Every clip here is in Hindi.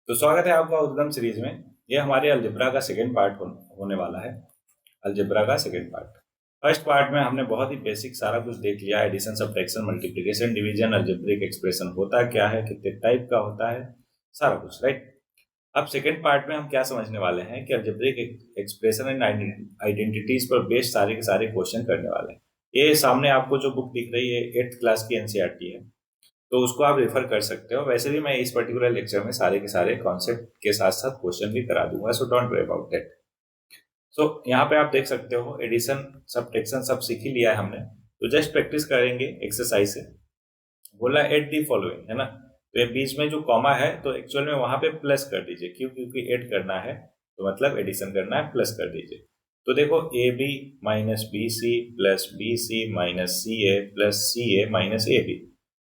तो स्वागत है आपका उद्गम सीरीज में। ये हमारे अलजेब्रा का सेकेंड पार्ट होने वाला है। अलजेब्रा का सेकेंड पार्ट। फर्स्ट पार्ट में हमने बहुत ही बेसिक सारा कुछ देख लिया। Addition, subtraction, multiplication, division, algebraic expression होता क्या है, कितने टाइप का होता है, सारा कुछ, राइट। अब सेकेंड पार्ट में हम क्या समझने वाले हैं कि अलजेब्रिक एक्सप्रेशन एंड आइडेंटिटीज पर बेस्ड सारे के सारे क्वेश्चन करने वाले हैं। ये सामने आपको जो बुक दिख रही है 8th क्लास की एनसीईआरटी है, तो उसको आप रेफर कर सकते हो। वैसे भी मैं इस पर्टिकुलर लेक्चर में सारे के सारे कॉन्सेप्ट के साथ साथ क्वेश्चन भी करा दूंगा, so don't worry about that. So यहाँ पे आप देख सकते हो एडिशन, सब्ट्रैक्शन सब सीख ही लिया है हमने। तो जस्ट प्रैक्टिस करेंगे एक्सरसाइज से। बोला एड दी फॉलोइंग, है ना। तो ये बीच में जो कॉमा है तो एक्चुअल में वहां पे प्लस कर दीजिए, क्यों? क्योंकि एड करना है तो मतलब एडिशन करना है, प्लस कर दीजिए। तो देखो A B minus B C plus B C minus C A plus C A minus A B.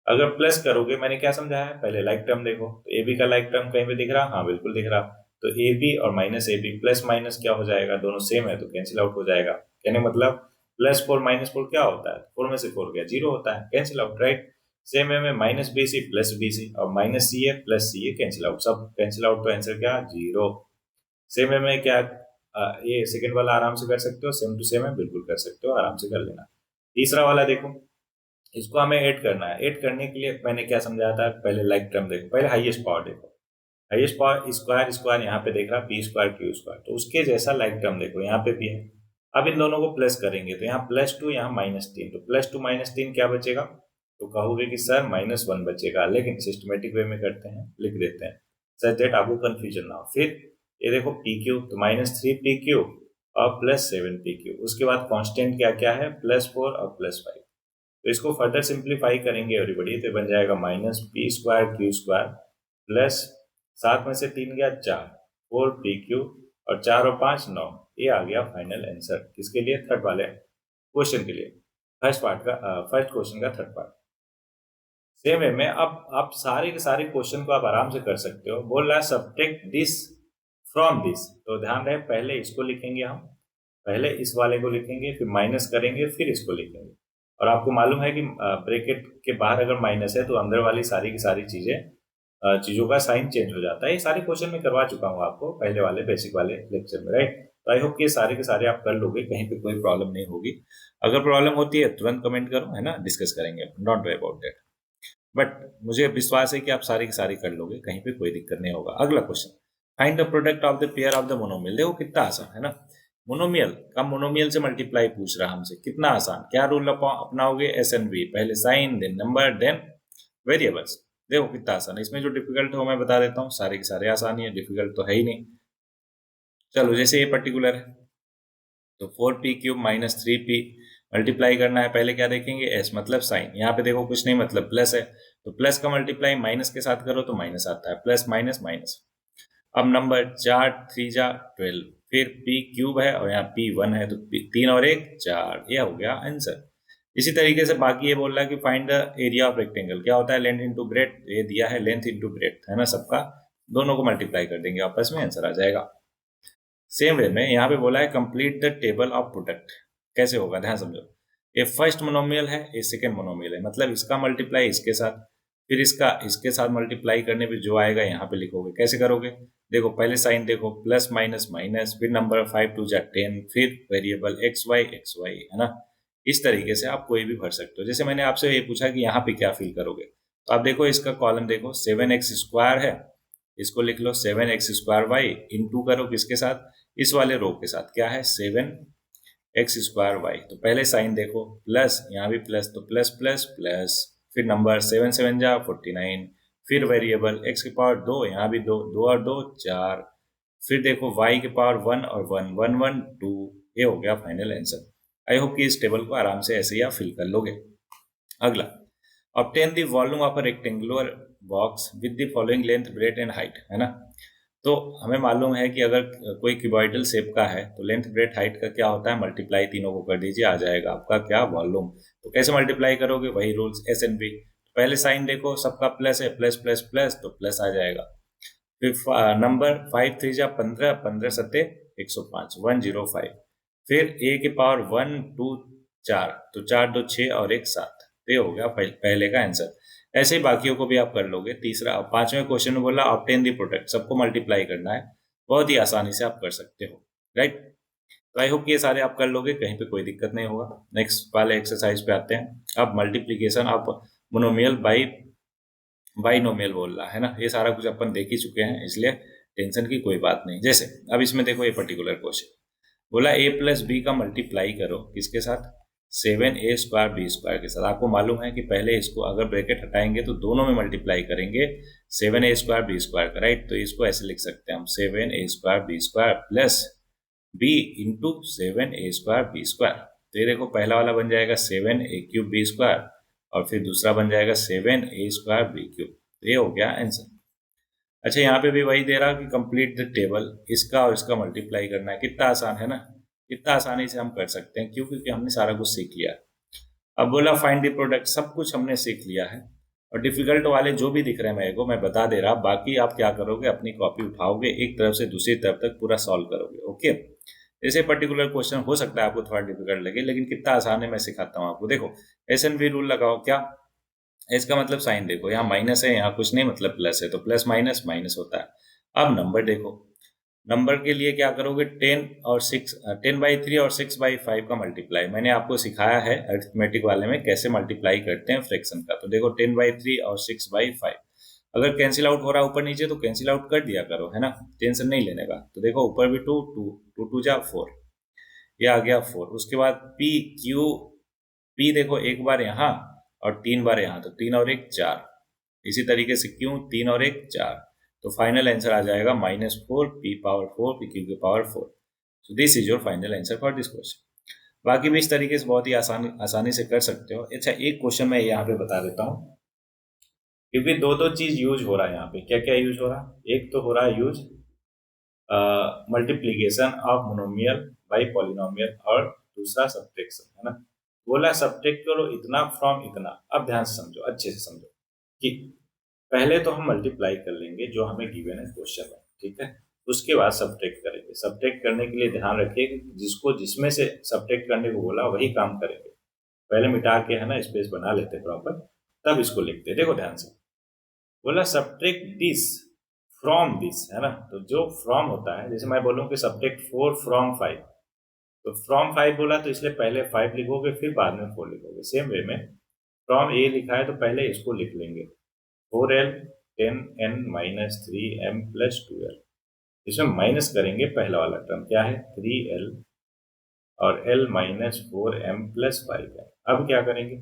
अगर प्लस करोगे, मैंने क्या समझाया है, पहले लाइक टर्म देखो। तो ए बी का लाइक टर्म कहीं पे दिख रहा? हाँ बिल्कुल दिख रहा। तो ए बी और minus A B, plus minus क्या हो जाएगा, दोनों सेम है तो कैंसिल आउट हो जाएगा। कहने मतलब प्लस फोर माइनस फोर क्या होता है, फोर में से फोर गया जीरो होता है, कैंसिल आउट, राइट। सेम है में माइनस बी सी प्लस बी सी और minus C A plus C A, cancel out, सब कैंसिल आउट, तो आंसर क्या, जीरो। सेम है में क्या, ये सेकंड वाला आराम से कर सकते हो, सेम टू सेम है, बिल्कुल कर सकते हो, आराम से कर लेना। तीसरा वाला देखो, इसको हमें ऐड करना है। ऐड करने के लिए मैंने क्या समझाया था, पहले लाइक टर्म देखो, पहले हाईएस्ट पावर देखो। हाईएस्ट पावर स्क्वायर, स्क्वायर यहाँ पे देख रहा पी स्क्वायर क्यू स्क्वायर, तो उसके जैसा लाइक टर्म देखो यहाँ पे भी है। अब इन दोनों को प्लस करेंगे तो यहाँ प्लस टू, यहाँ माइनस तीन, तो प्लस टू माइनस तीन क्या बचेगा? तो कहोगे कि सर माइनस वन बचेगा, लेकिन सिस्टमेटिक वे में करते हैं, लिख देते हैं सच दैट आपको कंफ्यूजन ना हो। फिर ये देखो पी क्यू, तो माइनस थ्री पी क्यू और प्लस सेवन पी क्यू। उसके बाद कॉन्स्टेंट क्या क्या है, प्लस फोर और प्लस फाइव। तो इसको फर्दर सिंप्लीफाई करेंगे एवरीबॉडी, तो बन जाएगा minus P square Q square plus सात में से तीन गया चार, फोर पी क्यू और चार और पांच नौ। ये आ गया फाइनल आंसर। किसके लिए? थर्ड वाले क्वेश्चन के लिए, फर्स्ट पार्ट का, फर्स्ट क्वेश्चन का थर्ड पार्ट। सेम वे में अब आप सारे के सारे क्वेश्चन को आप आराम से कर सकते हो। बोल रहा है सब्ट्रैक्ट दिस फ्रॉम दिस, तो ध्यान रहे पहले इसको लिखेंगे हम, पहले इस वाले को लिखेंगे, फिर माइनस करेंगे, फिर इसको लिखेंगे। और आपको मालूम है कि ब्रैकेट के बाहर अगर माइनस है तो अंदर वाली सारी की सारी चीजों का साइन चेंज हो जाता है। ये सारे क्वेश्चन में करवा चुका हूँ आपको पहले वाले बेसिक वाले लेक्चर में, राइट। तो आई होप कि ये सारे के सारे आप कर लोगे, कहीं पे कोई प्रॉब्लम नहीं होगी। अगर प्रॉब्लम होती है तुरंत कमेंट करो, है ना, डिस्कस करेंगे, don't worry about that. But मुझे विश्वास है कि आप सारी की सारी कर लोगे, कहीं पे कोई दिक्कत नहीं होगा। अगला question, find the product of the pair of the monomial. देखो कितना आसान है ना। मोनोमियल का मोनोमियल से मल्टीप्लाई पूछ रहा हमसे, कितना आसान। क्या रूल अपनाओगे? एस एन वी, पहले sign then number then variables. देखो कितना आसान है। इसमें जो डिफिकल्ट हो मैं बता देता हूँ, सारे के सारे आसान ही है, डिफिकल्ट तो है ही नहीं। चलो जैसे ये पर्टिकुलर है, तो four P cube minus three P multiply करना है। पहले क्या देखेंगे? एस मतलब साइन। यहाँ पे देखो कुछ नहीं, मतलब प्लस है, तो प्लस का मल्टीप्लाई माइनस के साथ करो तो माइनस आता है, प्लस माइनस माइनस। अब नंबर चार थ्री जा 12, फिर पी क्यूब है और यहाँ पी वन है, तो तीन और एक चार, यह हो गया आंसर। इसी तरीके से बाकी ये बोल रहा है कि find the area of rectangle. क्या होता है? लेंथ इंटू ब्रेथ, ये दिया है लेंथ इंटू ब्रेथ, है ना, सबका दोनों को मल्टीप्लाई कर देंगे आपस में, आंसर आ जाएगा। सेम वे में यहाँ पे बोला है complete the table of product. कैसे होगा, ध्यान समझो। ये फर्स्ट मोनोमियल है, ये सेकेंड मोनोमियल है, मतलब इसका मल्टीप्लाई इसके साथ, फिर इसका इसके साथ मल्टीप्लाई करने पे जो आएगा यहाँ पे लिखोगे। कैसे करोगे? देखो पहले साइन देखो, प्लस माइनस माइनस, फिर नंबर फाइव टू जा 10, फिर वेरिएबल एक्स वाई, है ना। इस तरीके से आप कोई भी भर सकते हो। जैसे मैंने आपसे ये पूछा कि यहाँ पे क्या फिल करोगे, तो आप देखो इसका कॉलम देखो, सेवन एक्स स्क्वायर है, इसको लिख लो seven x square y, into करो किसके साथ? इस वाले रो के साथ, क्या है? Seven x square Y. तो पहले साइन देखो, प्लस, यहाँ भी प्लस, तो प्लस प्लस प्लस, फिर नंबर सेवन सेवन जा 49, फिर वेरिएबल एक्स की पावर दो, यहाँ भी दो, दो और दो चार, फिर देखो वाई की पावर वन और वन, वन वन टू। ये हो गया फाइनल आंसर। आई होप कि इस टेबल को आराम से ऐसे ही आप फिल कर लोगे। अगला, obtain the volume of a rectangular box with the following length breadth and height, है ना। तो हमें मालूम है कि अगर कोई क्यूबॉइडल शेप का है तो लेंथ ब्रेथ हाइट का क्या होता है, मल्टीप्लाई तीनों को कर दीजिए, आ जाएगा आपका क्या, वॉल्यूम। तो कैसे मल्टीप्लाई करोगे? वही रूल्स, एस एन बी। पहले साइन देखो, सबका प्लस है, प्लस प्लस प्लस, तो प्लस आ जाएगा। फिर नंबर फाइव थ्री जा 15, 15 सत्ते 105, 105। फिर ए के पावर वन टू चार, तो चार दो छः और एक सात। तो ये हो गया पहले का आंसर। ऐसे ही बाकियों को भी आप कर लोगे। तीसरा 5वें क्वेश्चन में बोला ऑब्टेन द प्रोडक्ट, सबको मल्टीप्लाई करना है, बहुत ही आसानी से आप कर सकते हो, राइट। तो आई होप ये सारे आप कर लोगे, कहीं पे कोई दिक्कत नहीं होगा। नेक्स्ट वाले एक्सरसाइज पे आते हैं। अब मल्टीप्लीकेशन आप मोनोमियल बाइनोमियल बोल रहा है ना, ये सारा कुछ अपन देख ही चुके हैं, इसलिए टेंशन की कोई बात नहीं। जैसे अब इसमें देखो ये पर्टिकुलर क्वेश्चन बोला a प्लस बी का मल्टीप्लाई करो किसके साथ, 7a² b² के साथ। आपको मालूम है कि पहले इसको अगर ब्रैकेट हटाएंगे तो दोनों में मल्टीप्लाई करेंगे 7a² b² का, राइट। तो इसको ऐसे लिख सकते हैं हम 7a² b² plus b into 7a² b²। तो ये देखो पहला वाला बन जाएगा 7a³ b² और फिर दूसरा बन जाएगा 7a² b³। तो ये हो गया आंसर। अच्छा यहाँ पे भी वही दे रहा कि कंप्लीट द टेबल, इसका और इसका मल्टीप्लाई करना है। कितना आसान है ना, कितना आसानी से हम कर सकते हैं, क्यों? क्योंकि हमने सारा कुछ सीख लिया। अब बोला फाइंड द प्रोडक्ट, सब कुछ हमने सीख लिया है। और डिफिकल्ट वाले जो भी दिख रहे हैं मेरे को, मैं बता दे रहा, बाकी आप क्या करोगे, अपनी कॉपी उठाओगे, एक तरफ से दूसरी तरफ तक पूरा सॉल्व करोगे, ओके। जैसे पर्टिकुलर क्वेश्चन हो सकता है आपको थोड़ा डिफिकल्ट लगे, लेकिन कितना आसान है मैं सिखाता हूँ आपको। देखो SNV रूल लगाओ, क्या इसका मतलब साइन देखो, यहाँ माइनस है, यहाँ कुछ नहीं, मतलब प्लस है, तो प्लस माइनस माइनस होता है। अब नंबर देखो, नंबर के लिए क्या करोगे, 10/3 और 6/5 का मल्टीप्लाई मैंने आपको सिखाया है अरिथमेटिक वाले में, कैसे मल्टीप्लाई करते हैं फ्रैक्शन का। तो देखो 10/3 और 6/5 अगर कैंसिल आउट हो रहा है ऊपर नीचे तो कैंसिल आउट कर दिया करो, है ना, टेंशन नहीं लेने का। तो देखो ऊपर भी 2 2 2 2 जा 4, ये आ गया 4। उसके बाद P देखो एक बार यहाँ और 3 बार यहाँ, तो 3 और 1 4। इसी तरीके से क्यों 3 और 1 4, तो फाइनल आंसर आ जाएगा -4 P⁴ PQ⁴। So this is your final answer for this question. बाकी भी इस तरीके से बहुत ही आसानी से कर सकते हो। अच्छा एक क्वेश्चन मैं यहाँ पे बता देता हूँ, क्योंकि दो चीज यूज हो रहा है यहाँ पे। क्या क्या यूज हो रहा है, एक तो हो रहा है use multiplication of monomial by polynomial, और दूसरा सब्ट्रैक्शन, है ना। बोला सब्ट्रैक्ट करो इतना फ्रॉम इतना। अब ध्यान से समझो, अच्छे से समझो कि पहले तो हम मल्टीप्लाई कर लेंगे जो हमें गिवन है क्वेश्चन में, ठीक है। उसके बाद सब्ट्रैक्ट करेंगे। सब्ट्रैक्ट करने के लिए ध्यान रखिए कि जिसको जिसमें से सब्ट्रैक्ट करने को बोला वही काम करेंगे। पहले मिटा के, है ना, स्पेस बना लेते प्रॉपर, तब इसको लिखते। देखो ध्यान से, बोला सब्ट्रैक्ट दिस फ्रॉम दिस, है ना। तो जो फ्रॉम होता है, जैसे मैं बोलूँ कि सब्ट्रैक्ट 4 फ्रॉम 5, तो फ्रॉम 5 बोला तो इसलिए पहले 5 लिखोगे फिर बाद में 4 लिखोगे। सेम वे में फ्रॉम ए लिखा है तो पहले इसको लिख लेंगे 4l 10n - 3m + 2l। इसमें माइनस करेंगे पहला वाला टर्म, क्या है 3l और l - 4m + 5m। अब क्या करेंगे,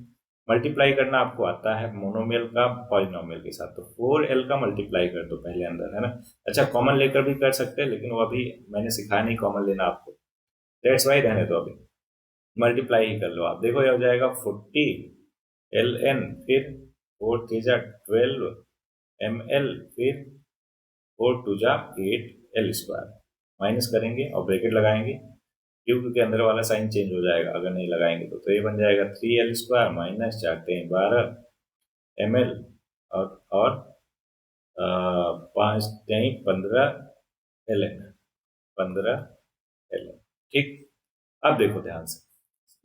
मल्टीप्लाई करना आपको आता है मोनोमियल का पॉलिनोमियल के साथ, तो 4l का मल्टीप्लाई कर दो पहले अंदर, है ना। अच्छा कॉमन लेकर भी कर सकते हैं, लेकिन वो अभी मैंने सिखाया नहीं कॉमन लेना आपको, दैट्स वाई रहने दो, अभी मल्टीप्लाई ही कर लो आप। देखो ये हो जाएगा 40 ln, फिर 4 3 जा 12 ml, फिर 4 2 जा 8 l²। माइनस करेंगे और ब्रैकेट लगाएंगे, क्यों? क्योंकि अंदर वाला साइन चेंज हो जाएगा अगर नहीं लगाएंगे तो ये बन जाएगा 3l² माइनस 4 3 12 ml और 5 3 15 ln, 15 ln, ठीक। अब देखो ध्यान से,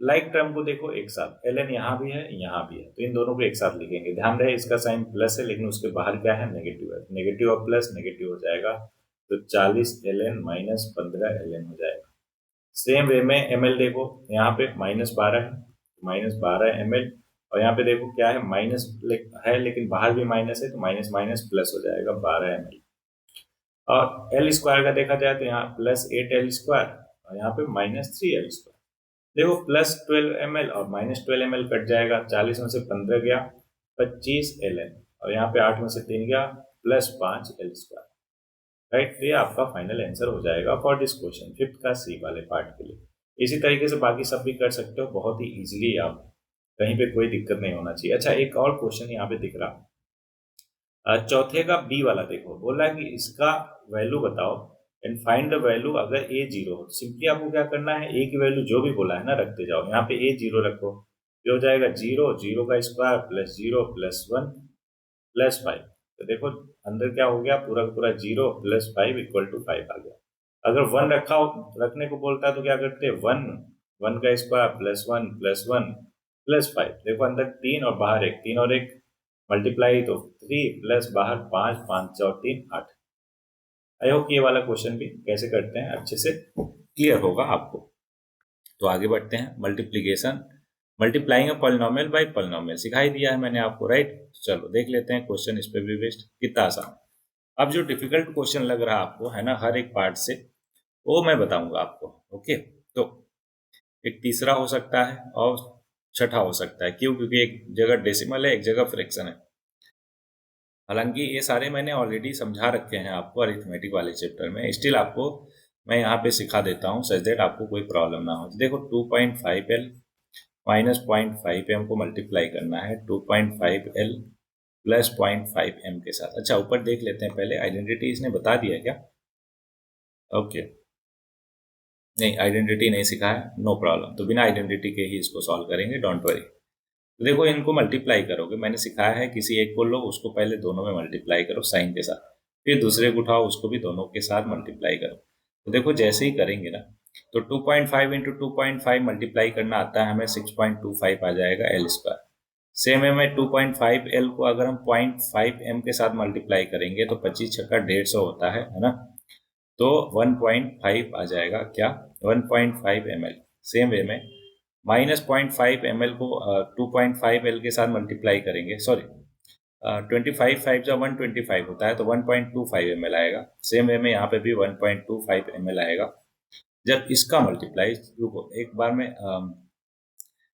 लाइक टर्म को देखो एक साथ, ln यहाँ भी है यहाँ भी है, तो इन दोनों को एक साथ लिखेंगे। ध्यान रहे इसका साइन प्लस है, लेकिन उसके बाहर क्या है, नेगेटिव है। नेगेटिव और प्लस नेगेटिव हो जाएगा, तो 40 ln - 15 ln हो जाएगा। सेम वे में ml देखो, यहाँ पे -12 है, -12 ml, और यहाँ पे देखो क्या है, माइनस है लेकिन बाहर भी माइनस है, तो माइनस माइनस प्लस हो जाएगा 12 ml। और l² का देखा जाए तो यहाँ +8l² और यहाँ पे -3l²। देखो +12 ml और -12 ml कट जाएगा, 40 में से 15 गया 25 ln, और यहाँ पे 8 में से 3 गया +5 l², राइट। तो ये आपका फाइनल आंसर हो जाएगा फॉर दिस क्वेश्चन, 5th का सी वाले पार्ट के लिए। इसी तरीके से बाकी सब भी कर सकते हो बहुत ही इजीली आप, कहीं पे कोई दिक्कत नहीं होना चाहिए। अच्छा एक और क्वेश्चन यहाँ पे दिख रहा, चौथे का बी वाला देखो, बोला कि इसका वैल्यू बताओ एंड फाइंड द वैल्यू अगर ए 0 हो। सिंपली आपको क्या करना है, ए की वैल्यू जो भी बोला है ना रखते जाओ। यहाँ पे ए 0 रखो, ये हो जाएगा 0 0 का स्क्वायर +0 +1 +5। तो देखो अंदर क्या हो गया, पूरा का पूरा 0 + 5 = 5 आ गया। अगर 1 रखने को बोलता तो क्या करते, 1 1 का स्क्वायर +1 +1 +5। देखो अंदर 3 और बाहर 1, 3 और 1 मल्टीप्लाई तो 3 प्लस बाहर 5, 5 और 3 8। आई होप ये वाला क्वेश्चन भी कैसे करते हैं अच्छे से क्लियर होगा आपको। तो आगे बढ़ते हैं। Multiplication, multiplying a polynomial bye polynomial सिखाई दिया है मैंने आपको, राइट। चलो देख लेते हैं क्वेश्चन, इस पे भी बेस्ट कितना आसान। अब जो डिफिकल्ट क्वेश्चन लग रहा है आपको है ना हर एक पार्ट से, वो मैं बताऊंगा आपको। ओके, तो एक तीसरा हो सकता है और छठा हो सकता है। क्यों? क्योंकि एक जगह डेसिमल है, एक जगह फ्रैक्शन है। हालांकि ये सारे मैंने ऑलरेडी समझा रखे हैं आपको अरिथमेटिक वाले चैप्टर में, स्टिल आपको मैं यहाँ पे सिखा देता हूँ सच दैट आपको कोई प्रॉब्लम ना हो। तो देखो 2.5L माइनस 0.5M को मल्टीप्लाई करना है 2.5L प्लस 0.5M के साथ। अच्छा ऊपर देख लेते हैं पहले, आइडेंटिटी इसने बता दिया क्या? ओके, नहीं आइडेंटिटी नहीं सिखाया, नो प्रॉब्लम। तो बिना आइडेंटिटी के ही इसको सॉल्व करेंगे, डोंट वरी। तो देखो इनको मल्टीप्लाई करोगे, मैंने सिखाया है किसी एक को लो उसको पहले दोनों में मल्टीप्लाई करो साइन के साथ, फिर दूसरे को उठाओ उसको भी दोनों के साथ मल्टीप्लाई करो। तो देखो जैसे ही करेंगे ना, तो 2.5 इंटू 2.5 मल्टीप्लाई करना आता है हमें, 6.25 आ जाएगा एल स्क्वायर। सेम है में 2.5 एल को अगर हम 0.5 एम के साथ मल्टीप्लाई करेंगे तो 25 छक्का 150 होता है ना। तो 1.5 आ जाएगा क्या? 1.5 ml। सेम वे में माइनस 0.5 ml को 2.5 एल के साथ मल्टीप्लाई करेंगे, सॉरी 25 5 जा 125 होता है तो 1.25 ml आएगा। सेम वे में यहाँ पे भी 1.25 ml आएगा। जब इसका मल्टीप्लाई, रुको एक बार में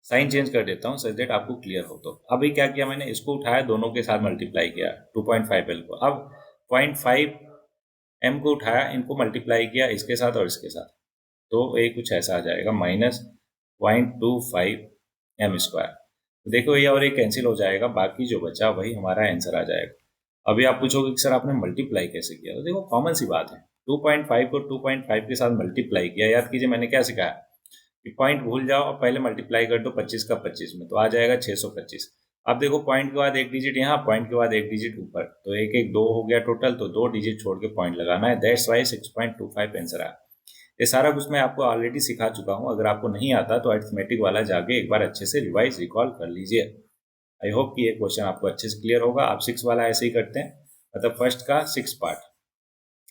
साइन चेंज कर देता हूँ सच दैट आपको क्लियर हो। तो अभी क्या किया मैंने, इसको उठाया दोनों के साथ मल्टीप्लाई किया 2.5 एल को। अब 0.5 एम को उठाया, इनको मल्टीप्लाई किया इसके साथ और इसके साथ, तो ये कुछ ऐसा आ जाएगा माइनस 0.25 एम स्क्वायर। तो देखो ये और ये कैंसिल हो जाएगा, बाकी जो बचा वही हमारा आंसर आ जाएगा। अभी आप पूछोगे कि सर आपने मल्टीप्लाई कैसे किया? तो देखो कॉमन सी बात है, 2.5 को 2.5 के साथ मल्टीप्लाई किया। याद कीजिए मैंने क्या सिखाया कि पॉइंट भूल जाओ और पहले मल्टीप्लाई कर दो 25 का 25 में, तो आ जाएगा 625। अब देखो पॉइंट के बाद एक डिजिट यहाँ, पॉइंट के बाद एक डिजिट ऊपर, तो एक एक दो हो गया टोटल, तो दो डिजिट छोड़ के पॉइंट लगाना है। दैट्स वाई 6.25 आंसर आया। ये सारा कुछ मैं आपको ऑलरेडी सिखा चुका हूँ, अगर आपको नहीं आता तो अरिथमेटिक वाला जाके एक बार अच्छे से रिवाइज रिकॉल कर लीजिए। आई होप कि ये क्वेश्चन आपको अच्छे से क्लियर होगा। आप 6 वाला ऐसे ही करते हैं, मतलब फर्स्ट का 6 पार्ट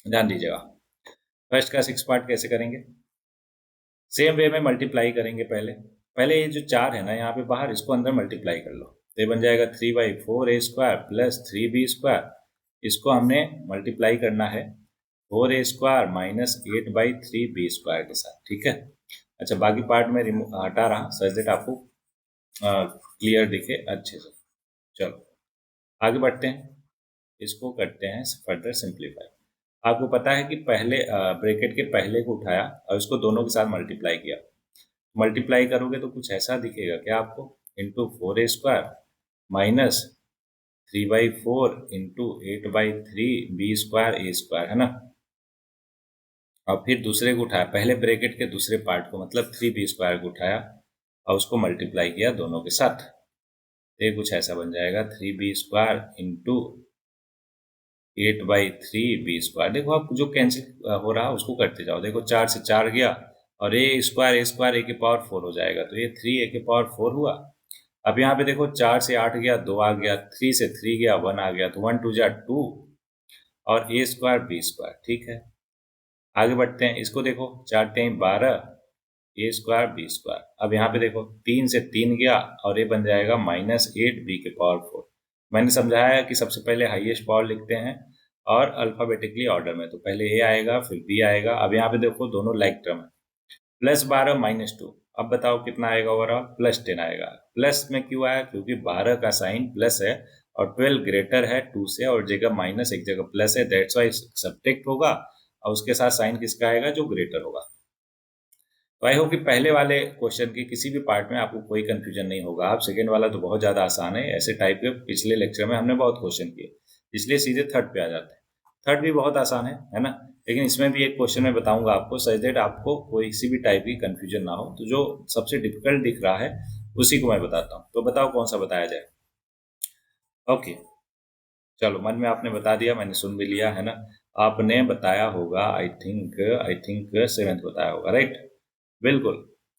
ध्यान दीजिएगा। फर्स्ट का 6 पार्ट कैसे करेंगे? सेम वे में मल्टीप्लाई करेंगे। पहले पहले ये जो 4 है ना यहाँ पे बाहर, इसको अंदर मल्टीप्लाई कर लो, तो ये बन जाएगा 3/4 a square plus 3b square. इसको हमने मल्टीप्लाई करना है 4a square minus 8/3b square के साथ, ठीक है। अच्छा बाकी पार्ट में हटा रहा सच दैट आपको क्लियर दिखे अच्छे से। चलो आगे बढ़ते हैं, इसको करते हैं फर्दर सिंप्लीफाई। आपको पता है कि पहले ब्रैकेट के पहले को उठाया और इसको दोनों के साथ मल्टीप्लाई किया। मल्टीप्लाई करोगे तो कुछ ऐसा दिखेगा क्या आपको, into 4a square minus 3/4 into 8/3b square a square, है ना। और फिर दूसरे को उठाया, पहले ब्रैकेट के दूसरे पार्ट को मतलब 3b स्क्वायर को उठाया और उसको मल्टीप्लाई किया दोनों के साथ, तो ये कुछ ऐसा बन जाएगा 3b square into 8/3b square. देखो आप जो कैंसिल हो रहा है उसको करते जाओ। देखो 4 से 4 गया और ए स्क्वायर ए की पावर 4 हो जाएगा, तो ये 3a की पावर 4 हुआ। अब यहाँ पे देखो 4 से 8 गया, 2 आ गया, 3 से 3 गया, 1 आ गया, तो 1 2 जा 2 और a स्क्वायर b स्क्वायर, ठीक है। आगे बढ़ते हैं, इसको देखो 4 3 12 a स्क्वायर b स्क्वायर। अब यहाँ पे देखो 3 से 3 गया और ये बन जाएगा -8b की पावर 4। मैंने समझाया है कि सबसे पहले हाईएस्ट पावर लिखते हैं और अल्फाबेटिकली ऑर्डर में, तो पहले a आएगा फिर b आएगा। अब यहाँ पे देखो दोनों लाइक टर्म है, +12 -2। अब बताओ कितना आएगा ओवरऑल, +10 आएगा। प्लस में क्यों आया? क्योंकि 12 का साइन प्लस है और 12 ग्रेटर है 2 से, और जगह माइनस एक जगह प्लस है, दैट्स वाई सब्ट्रैक्ट होगा और उसके साथ साइन किसका आएगा? जो ग्रेटर होगा। तो आई होप कि पहले वाले क्वेश्चन के किसी भी पार्ट में आपको कोई कंफ्यूजन नहीं होगा। आप सेकेंड वाला तो बहुत ज़्यादा आसान है, ऐसे टाइप के पिछले लेक्चर में हमने बहुत क्वेश्चन किए, इसलिए सीधे थर्ड पे आ जाते हैं। थर्ड भी बहुत आसान है ना। लेकिन इसमें भी एक क्वेश्चन मैं बताऊंगा आपको सच दैट आपको कोई किसी भी टाइप की कंफ्यूजन ना हो। तो जो सबसे डिफिकल्ट दिख रहा है उसी को मैं बताता हूँ, तो बताओ कौन सा बताया जाए। ओके चलो, मन में आपने बता दिया, मैंने सुन भी लिया, है ना। आपने बताया होगा आई थिंक 7th बताया होगा, राइट। बिल्कुल।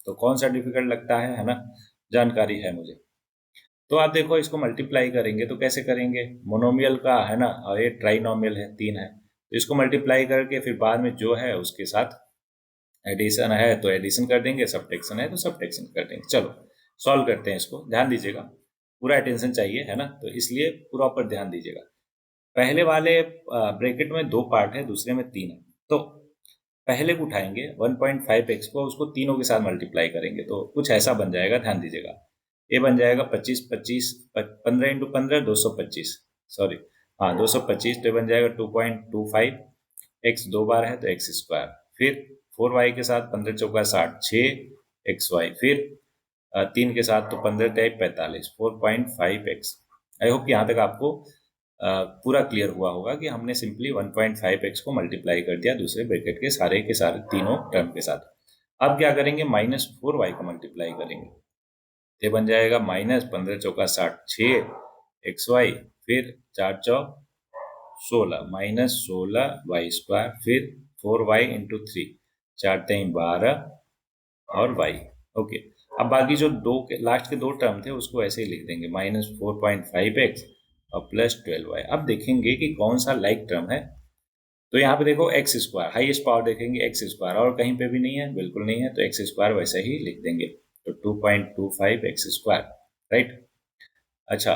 तो कौन सा डिफिकल्ट लगता है ना, जानकारी है मुझे। तो आप देखो इसको मल्टीप्लाई करेंगे तो कैसे करेंगे, मोनोमियल का है ना, और ये ट्राइनोमियल है, 3 है, तो इसको मल्टीप्लाई करके फिर बाद में जो है उसके साथ एडिशन है तो एडिशन कर देंगे, सब्ट्रैक्शन है तो सब्ट्रैक्शन कर देंगे। चलो सॉल्व करते हैं इसको, ध्यान दीजिएगा, पूरा अटेंशन चाहिए है ना, तो इसलिए प्रॉपर ध्यान दीजिएगा। पहले वाले ब्रैकेट में 2 पार्ट है, दूसरे में 3 है, तो पहले को उठाएंगे 1.5x को, उसको तीनों के साथ मल्टीप्लाई करेंगे तो कुछ ऐसा बन जाएगा, ध्यान दीजिएगा। ये बन जाएगा 15 इंटू 15 225, सॉरी हाँ 225, तो ये बन जाएगा 2.25, x 2 बार है तो x स्क्वायर, फिर 4y के साथ 15 चौका 60, 6 xy, फिर 3 के साथ तो 15 टाइप 45, 4.5x। आई होप यहाँ तक आपको पूरा क्लियर हुआ होगा कि हमने सिंपली 1.5x को मल्टीप्लाई कर दिया दूसरे ब्रैकेट के सारे तीनों टर्म के साथ। अब क्या करेंगे, -4y को मल्टीप्लाई करेंगे, ये बन जाएगा -15 चौका 60, 6 xy, फिर 4 चौक 16, -16y स्क्वायर, फिर 4y इंटू 3, 4 3 12 और y। ओके, अब बाकी जो लास्ट के 2 टर्म थे उसको ऐसे ही लिख देंगे, -4.5x और +12y। अब देखेंगे कि कौन सा लाइक टर्म है, तो यहाँ पे देखो x स्क्वायर, हाईएस्ट पावर देखेंगे x स्क्वायर, और कहीं पे भी नहीं है, बिल्कुल नहीं है, तो x स्क्वायर वैसे ही लिख देंगे, तो 2.25x स्क्वायर, राइट। अच्छा,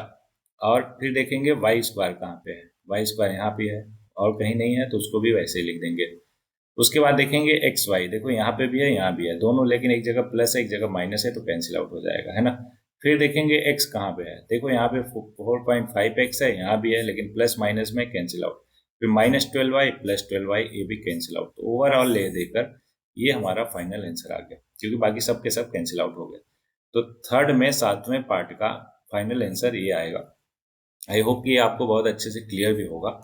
और फिर देखेंगे y स्क्वायर कहाँ पे है, y स्क्वायर यहाँ पे है और कहीं नहीं है, तो उसको भी वैसे ही लिख देंगे। उसके बाद देखेंगे एक्स वाई, देखो यहाँ पे भी है यहाँ भी है, दोनों लेकिन एक जगह प्लस है एक जगह माइनस है, तो कैंसिल आउट हो जाएगा, है ना। फिर देखेंगे एक्स कहाँ पे है, देखो यहाँ पे 4.5x है, यहाँ भी है लेकिन प्लस माइनस में कैंसिल आउट, फिर -12y +12y, ये भी कैंसिल आउट। तो ओवरऑल ले देकर ये हमारा फाइनल आंसर आ गया, क्योंकि बाकी सब के सब कैंसिल आउट हो गए। तो थर्ड में 7वें पार्ट का फाइनल आंसर ये आएगा। आई होप कि आपको बहुत अच्छे से क्लियर भी होगा,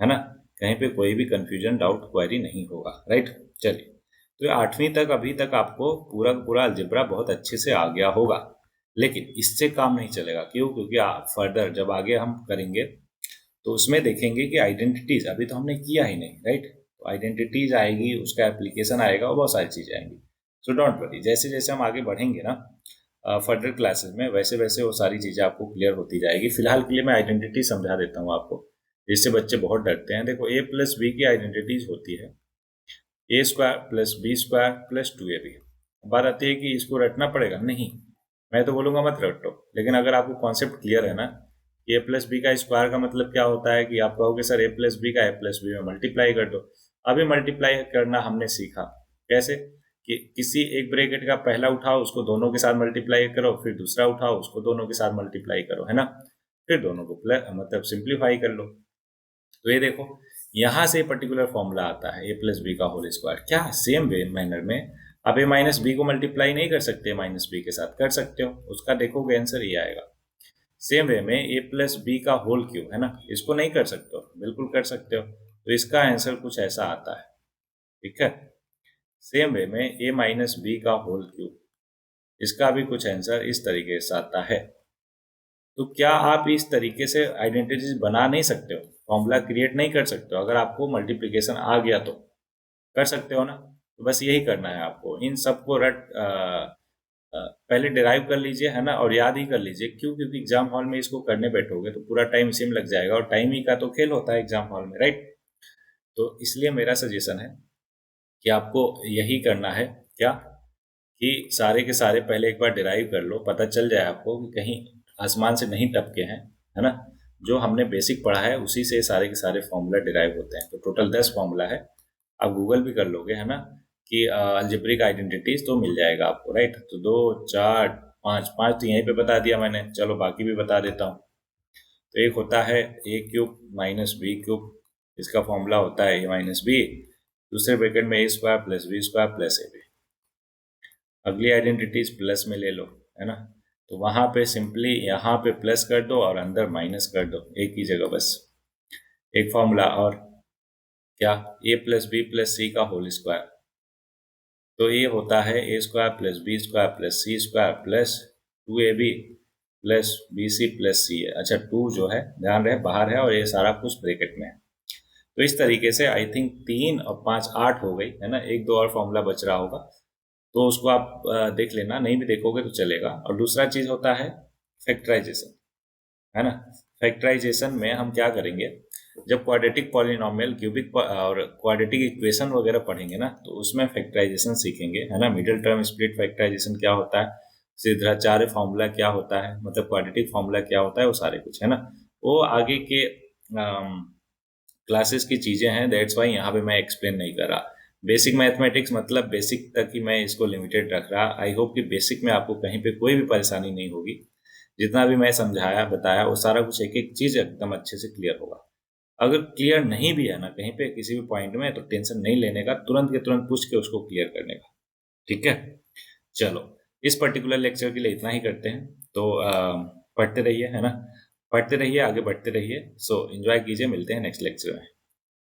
है ना, कहीं पे कोई भी कंफ्यूजन डाउट क्वेरी नहीं होगा, राइट। चलिए, तो 8वीं तक अभी तक आपको पूरा पूरा अलजेब्रा बहुत अच्छे से आ गया होगा, लेकिन इससे काम नहीं चलेगा, क्यों, क्योंकि फर्दर जब आगे हम करेंगे तो उसमें देखेंगे कि आइडेंटिटीज अभी तो हमने किया ही नहीं, राइट। तो आइडेंटिटीज आएगी, उसका एप्लीकेशन आएगा और बहुत सारी चीज़ें आएंगी। सो डोंट वरी, जैसे जैसे हम आगे बढ़ेंगे ना फर्दर क्लासेस में, वैसे वैसे वो सारी चीज़ें आपको क्लियर होती जाएगी। फिलहाल के लिए मैं आइडेंटिटी समझा देता हूँ आपको, जिससे बच्चे बहुत डरते हैं। देखो a प्लस बी की आइडेंटिटीज होती है a square plus B square plus 2ab। बात आती है कि इसको रटना पड़ेगा, नहीं, मैं तो बोलूँगा मत रटो, लेकिन अगर आपको कॉन्सेप्ट क्लियर है ना, ए प्लस बी का स्क्वायर का मतलब क्या होता है, कि आप कहोगे सर a प्लस बी का a प्लस बी में मल्टीप्लाई कर दो। अभी मल्टीप्लाई करना हमने सीखा, कैसे, कि किसी एक ब्रैकेट का पहला उठाओ उसको दोनों के साथ मल्टीप्लाई करो, फिर दूसरा उठाओ उसको दोनों के साथ मल्टीप्लाई करो, है ना, फिर दोनों को प्लस मतलब सिंप्लीफाई कर लो। तो ये देखो यहाँ से पर्टिकुलर फॉर्मूला आता है a प्लस बी का होल स्क्वायर। क्या सेम वे मैनर में आप a माइनस बी को मल्टीप्लाई नहीं कर सकते, माइनस बी के साथ कर सकते हो, उसका देखोगे आंसर ये आएगा। सेम वे में a प्लस बी का होल क्यूब, है ना, इसको नहीं कर सकते हो, बिल्कुल कर सकते हो, तो इसका आंसर कुछ ऐसा आता है, ठीक है। सेम वे में a माइनस बी का होल क्यूब, इसका भी कुछ आंसर इस तरीके से आता है। तो क्या आप इस तरीके से आइडेंटिटीज बना नहीं सकते हो, फॉर्मूला क्रिएट नहीं कर सकते हो, अगर आपको मल्टीप्लिकेशन आ गया तो कर सकते हो ना। तो बस यही करना है आपको, इन सबको पहले डिराइव कर लीजिए, है ना, और याद ही कर लीजिए। क्यों, क्योंकि एग्जाम हॉल में इसको करने बैठोगे तो पूरा टाइम इसी में लग जाएगा, और टाइम ही का तो खेल होता है एग्जाम हॉल में, राइट। तो इसलिए मेरा सजेशन है कि आपको यही करना है, क्या, कि सारे के सारे पहले एक बार डिराइव कर लो, पता चल जाए आपको कि कहीं आसमान से नहीं टपके हैं, है ना। जो हमने बेसिक पढ़ा है उसी से सारे के सारे फॉर्मूला डिराइव होते हैं। तो टोटल 10 फॉर्मूला है, आप गूगल भी कर लोगे, है ना, कि अलजेब्रिक आइडेंटिटीज, तो मिल जाएगा आपको, राइट। तो 2 4 5 5 तो यहीं पे बता दिया मैंने, चलो बाकी भी बता देता हूँ। तो एक होता है a cube minus B cube, इसका फॉर्मूला होता है a माइनस बी, दूसरे ब्रैकेट में a square plus B square plus A B. अगली आइडेंटिटीज प्लस में ले लो, है ना, तो वहां पे सिंपली यहाँ पे प्लस कर दो और अंदर माइनस कर दो, एक ही जगह बस। एक फॉर्मूला और, क्या, a plus b plus c का होल स्क्वायर, तो ये होता है a square plus B square plus c square plus 2ab plus B C plus c है। अच्छा, 2 जो है ध्यान रहे बाहर है और ये सारा कुछ ब्रैकेट में है। तो इस तरीके से आई थिंक 3 और 5 8 हो गई, है ना, एक दो और फॉर्मूला बच रहा होगा, तो उसको आप देख लेना, नहीं भी देखोगे तो चलेगा। और दूसरा चीज होता है फैक्टराइजेशन। है ना। फैक्टराइजेशन में हम क्या करेंगे, जब क्वाड्रेटिक पॉलिनोमियल, क्यूबिक और क्वाड्रेटिक इक्वेशन वगैरह पढ़ेंगे ना, तो उसमें फैक्टराइजेशन सीखेंगे, है ना। मिडिल टर्म स्प्लिट फैक्टराइजेशन क्या होता है, सिद्धाचार्य फॉर्मूला क्या होता है, मतलब क्वाड्रेटिक फॉर्मूला क्या होता है, वो सारे कुछ, है ना। वो आगे के क्लासेस की चीज़ें हैं, दैट्स वाई यहाँ पे मैं एक्सप्लेन नहीं कर रहा। बेसिक मैथमेटिक्स मतलब बेसिक तक ही मैं इसको लिमिटेड रख रहा। आई होप कि बेसिक में आपको कहीं पे कोई भी परेशानी नहीं होगी। जितना भी मैं समझाया बताया वो सारा कुछ एक एक चीज़ एकदम अच्छे से क्लियर होगा। अगर क्लियर नहीं भी है ना कहीं पे किसी भी पॉइंट में, तो टेंशन नहीं लेने का, तुरंत के तुरंत पूछ के उसको क्लियर करने का, ठीक है। चलो, इस पर्टिकुलर लेक्चर के लिए इतना ही करते हैं। तो पढ़ते रहिए, है ना, पढ़ते रहिए, आगे बढ़ते रहिए। सो एंजॉय कीजिए, मिलते हैं नेक्स्ट लेक्चर में।